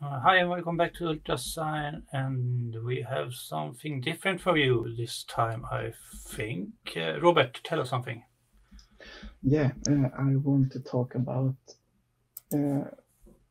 Hi and welcome back to Ultrasign, and we have something different for you this time, I think. Robert, tell us something. I want to talk about uh,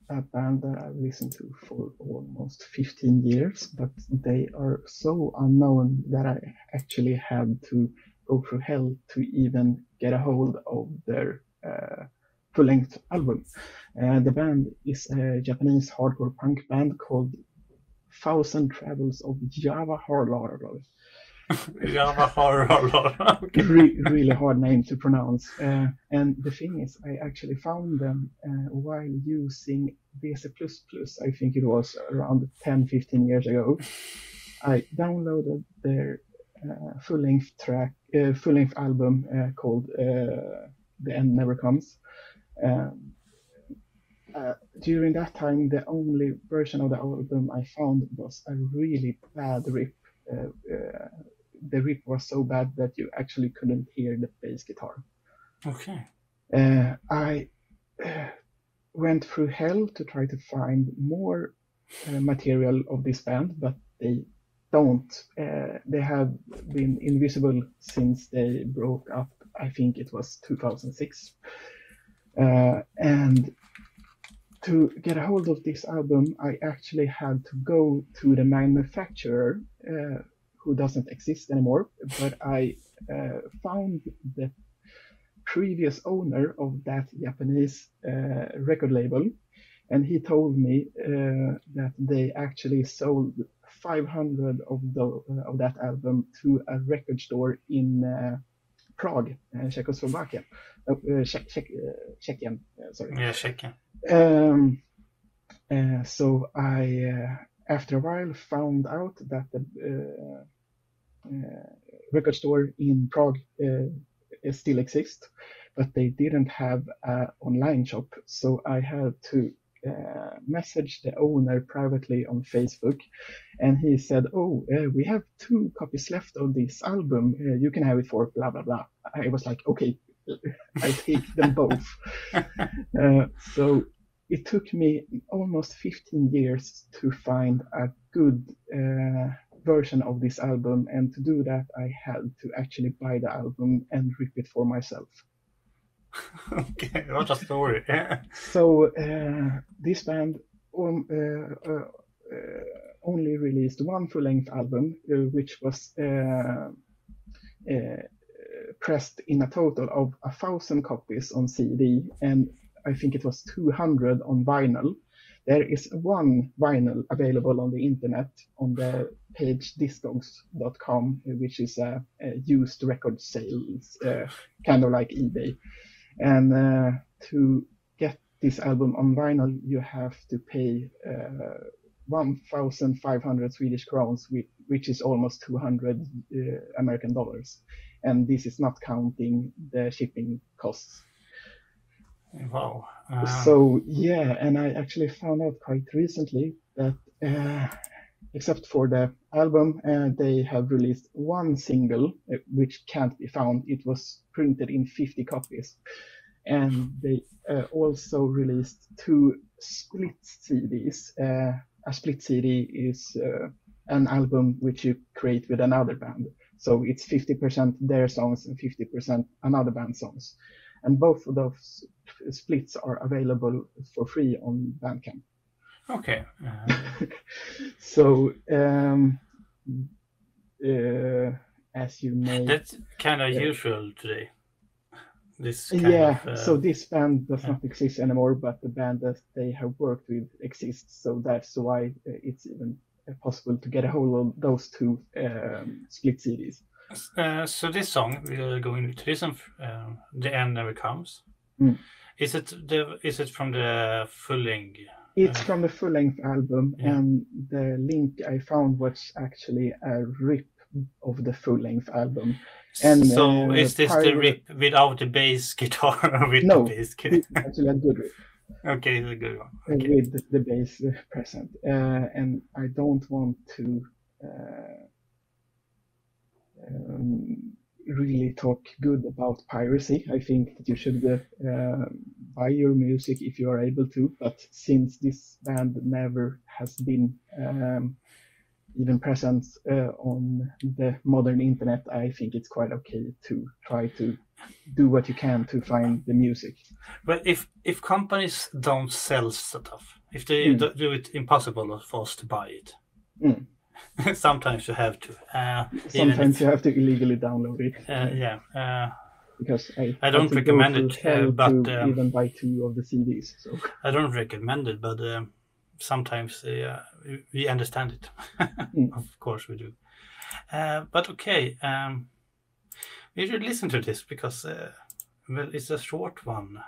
a band that I've listened to for almost 15 years, but they are so unknown that I actually had to go through hell to even get a hold of their full-length album. The band is a Japanese hardcore punk band called Thousand Travels of Jawaharlal. Jawaharlal. Okay. Really hard name to pronounce. And the thing is, I actually found them while using BC++. I think it was around 10, 15 years ago. I downloaded their full-length album called The End Never Comes. Um, During that time, the only version of the album I found was a really bad rip. The rip was so bad that you actually couldn't hear the bass guitar. Okay. I went through hell to try to find more material of this band, but they don't. They have been invisible since they broke up. I think it was 2006. And to get a hold of this album, I actually had to go to the manufacturer, who doesn't exist anymore, but I found the previous owner of that Japanese record label, and he told me that they actually sold 500 of that album to a record store in Prague, Czechoslovakia, Czechia, sorry. Yeah, checking. So I, after a while, found out that the record store in Prague still exists, but they didn't have an online shop. So I had to message the owner privately on Facebook, and he said, "Oh, we have 2 copies left of this album. You can have it for blah blah blah." I was like, "Okay, I take them both." So it took me almost 15 years to find a good version of this album, and to do that, I had to actually buy the album and rip it for myself. Okay, what a story. So this band only released one full-length album, which was pressed in a total of 1,000 copies on CD, and I think it was 200 on vinyl. There is one vinyl available on the internet on the page discogs.com, which is a used record sales, kind of like eBay. And to get this album on vinyl, you have to pay 1,500 Swedish crowns, which is almost 200 American dollars. And this is not counting the shipping costs. Wow. So yeah, and I actually found out quite recently that except for the album, they have released one single which can't be found. It was printed in 50 copies, and they also released 2 split CDs. A split CD is an album which you create with another band, so it's 50% their songs and 50% another band's songs, and both of those splits are available for free on Bandcamp. Okay. So as you may, That's kind of usual today. This kind yeah, of. so this band does not exist anymore, but the band that they have worked with exists. So that's why it's even possible to get a hold of those 2 split CDs. So this song we are going to listen. The End Never Comes. Mm. Is it from the full length? It's from the full-length album, Yeah. and the link I found was actually a rip of the full-length album. And So is this the rip without the bass guitar or with No, the bass guitar? it's actually a good rip. Okay, it's a good one. Okay. With the bass present. And I don't want to really talk good about piracy. I think that you should buy your music if you are able to. But since this band never has been even present on the modern internet, I think it's quite okay to try to do what you can to find the music. But if companies don't sell stuff, if they do it impossible for us to buy it, sometimes you have to. Sometimes you have to illegally download it. Because I don't recommend it, but even buy 2 of the CDs. So I don't recommend it, but sometimes we understand it. Of course we do. But okay, we should listen to this because it's a short one,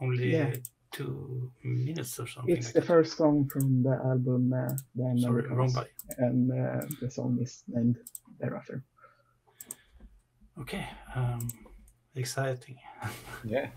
only 2 minutes or something. It's the first song from the album The Americans, and the song is named thereafter. Okay, exciting. Yeah.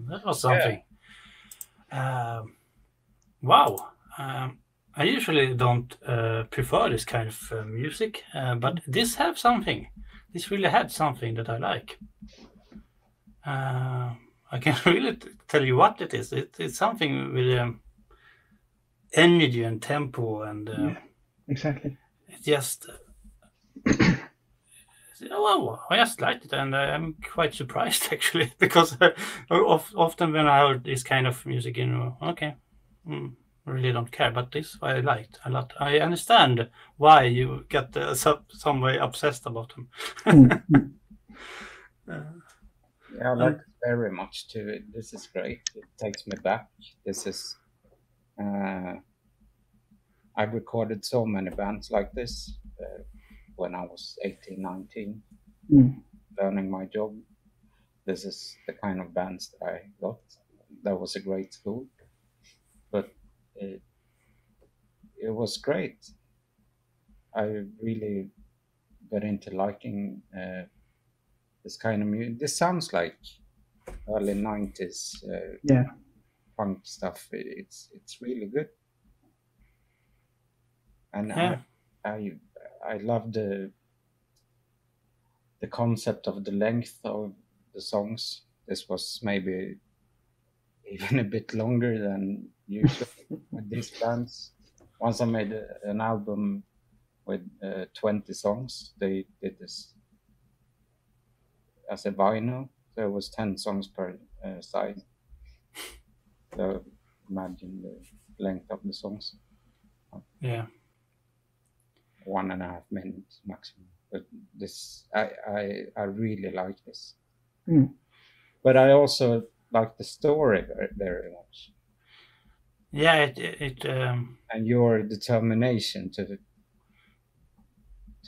That was something. Wow. I usually don't prefer this kind of music, but this have something. This really had something that I like. I can really tell you what it is. It's something with energy and tempo, and exactly. It's just. Well, I just liked it, and I'm quite surprised actually, because often when I heard this kind of music, okay, really don't care. But this I liked a lot. I understand why you get some way obsessed about them. Yeah, I like very much too. This is great. It takes me back. This is. I've recorded so many bands like this. When I was 18, 19, learning my job. This is the kind of bands that I got. That was a great school, but it was great. I really got into liking this kind of music. This sounds like early 90s punk stuff. It's really good, and I love the concept of the length of the songs. This was maybe even a bit longer than usual with these bands. Once I made an album with 20 songs. They did this as a vinyl. There was 10 songs per side. So imagine the length of the songs. Yeah. 1.5 minutes maximum. But this, I really like this. But I also like the story very, very much. Yeah, and your determination to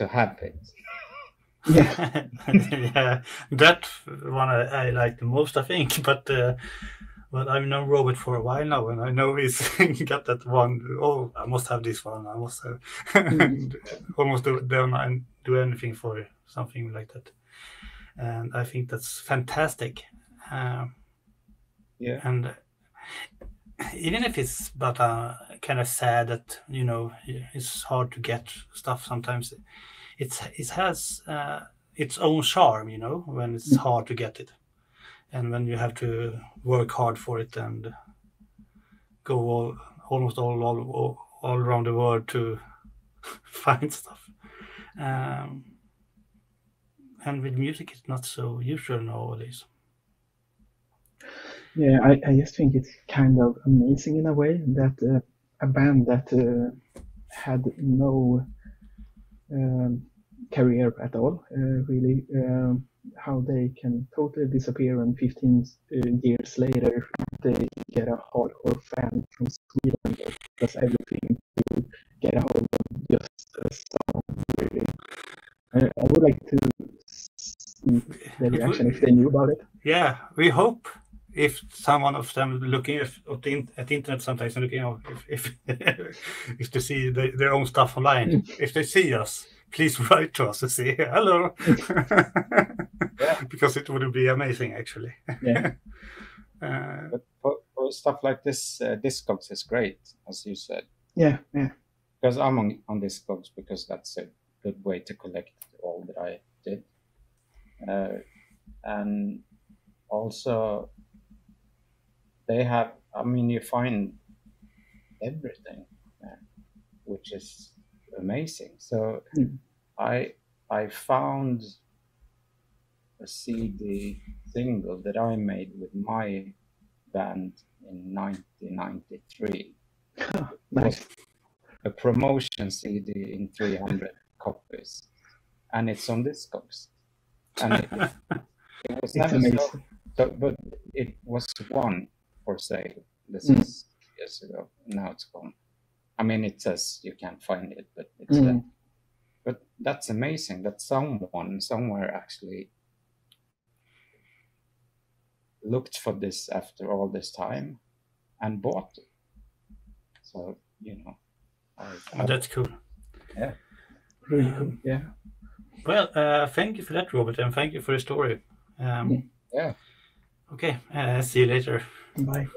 have it. Yeah, yeah, that one I like the most, I think. But I've known Robert for a while now, and I know he's got that one. Oh, I must have this one. I must have almost don't do anything for something like that. And I think that's fantastic. Yeah, and even if it's but kind of sad that it's hard to get stuff sometimes. It has its own charm, when it's hard to get it, and when you have to work hard for it and go almost all around the world to find stuff. And with music, it's not so usual nowadays. Yeah, I just think it's kind of amazing in a way that a band that had no career at all, really, how they can totally disappear, and 15 years later they get a hardcore fan from Sweden that does everything to get a hold of just a song, really. I would like to see their reaction if they knew about it. Yeah, we hope if someone of them looking at the internet sometimes and looking if they see their own stuff online, if they see us, please write to us and say hello. Because it would be amazing, actually. Yeah. But for stuff like this, Discogs is great, as you said. Yeah. Because I'm on Discogs because that's a good way to collect all that I did. And also they have, you find everything, which is amazing. So I found a CD single that I made with my band in 1993. Nice. A promotion CD in 300 copies, and it's on Discogs. And it was never so, but it was one for sale. This is years ago. Now it's gone. It says you can't find it, but it's there. But that's amazing that someone somewhere actually looked for this after all this time and bought it. So, that's cool. Yeah. Really cool. Yeah. Well, thank you for that, Robert, and thank you for the story. Yeah. Okay, see you later. Bye.